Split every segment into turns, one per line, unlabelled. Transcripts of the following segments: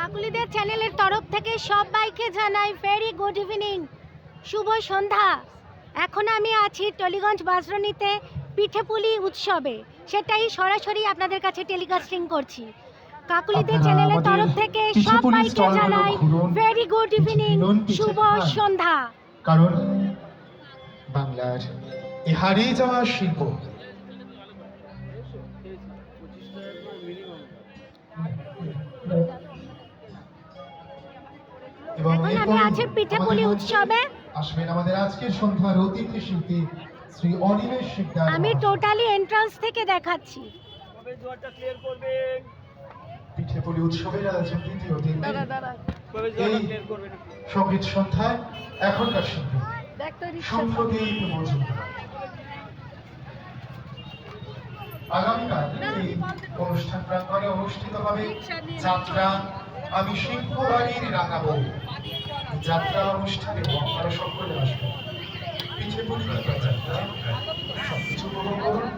কাকুলিদের চ্যানেলের তরফ থেকে সবাইকে জানাই ভেরি গুড ইভিনিং, শুভ সন্ধ্যা। এখন আমি আছি টলিগঞ্জ বাসরণীতে পিঠেপুলি উৎসবে, সেটাই সরাসরি আপনাদের কাছে টেলিকাস্টিং করছি। কাকুলিদের চ্যানেলের তরফ থেকে সবাইকে জানাই ভেরি গুড ইভিনিং, শুভ সন্ধ্যা।
কারণ বাংলার এই হারিয়ে যাওয়া শিল্প
এখন আমি আছি পিঠেপুলি উৎসবে।
আসবেন আমাদের আজকের সন্ধ্যার অতিথি শিল্পী শ্রী অনিমেষ শিকদার।
আমি টোটালি এন্ট্রান্স থেকে দেখাচ্ছি।
পিঠেপুলি উৎসবের আয়োজন দ্বিতীয় দিন এই সঙ্গীত সন্ধ্যায় এখনকার শিল্পী সম্প্রদীপ মজুমদার। আগামীকাল এই অনুষ্ঠান প্রাঙ্গণে অনুষ্ঠিত হবে যাত্রা আমি সিংহবাড়ির রাঙাবো। যাত্রা অনুষ্ঠানে আপনারা সকলে আসবেন। পিঠেপুলি যাত্রা সবকিছু উপভোগ করুন।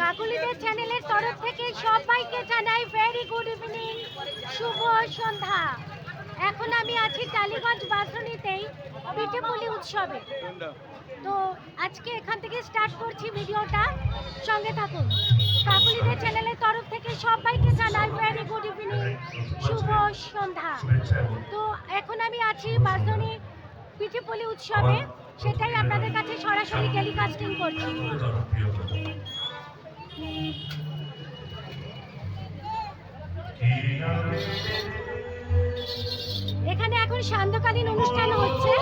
কাকুলিদের চ্যানেলের তরফ থেকে সবাইকে জানাই ভেরি গুড ইভিনিং, শুভ সন্ধ্যা। এখন আমি আছি টালিগঞ্জ বাসরণীতেই পিঠেপুলি উৎসবে। তো আজকে এখান থেকে স্টার্ট করছি ভিডিওটা, সঙ্গে থাকুন। কাকুলিদের চ্যানেলের তরফ থেকে সবাইকে জানাই ভেরি গুড ইভিনিং, শুভ সন্ধ্যা। তো এখন আমি আছি বাসরণী পিঠেপুলি উৎসবে, সেটাই আপনাদের কাছে সরাসরি টেলিকাস্টিং করছি। এখানে এখন সান্ধ্যকালীন অনুষ্ঠান হচ্ছে।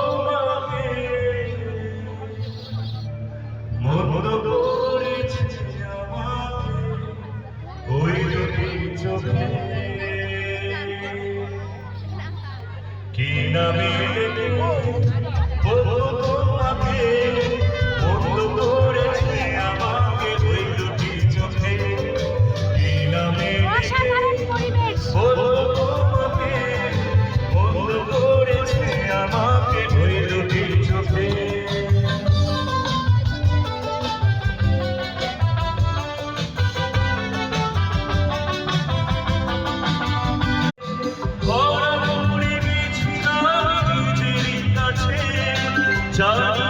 অসাধারণ পরিবেশ।
Chal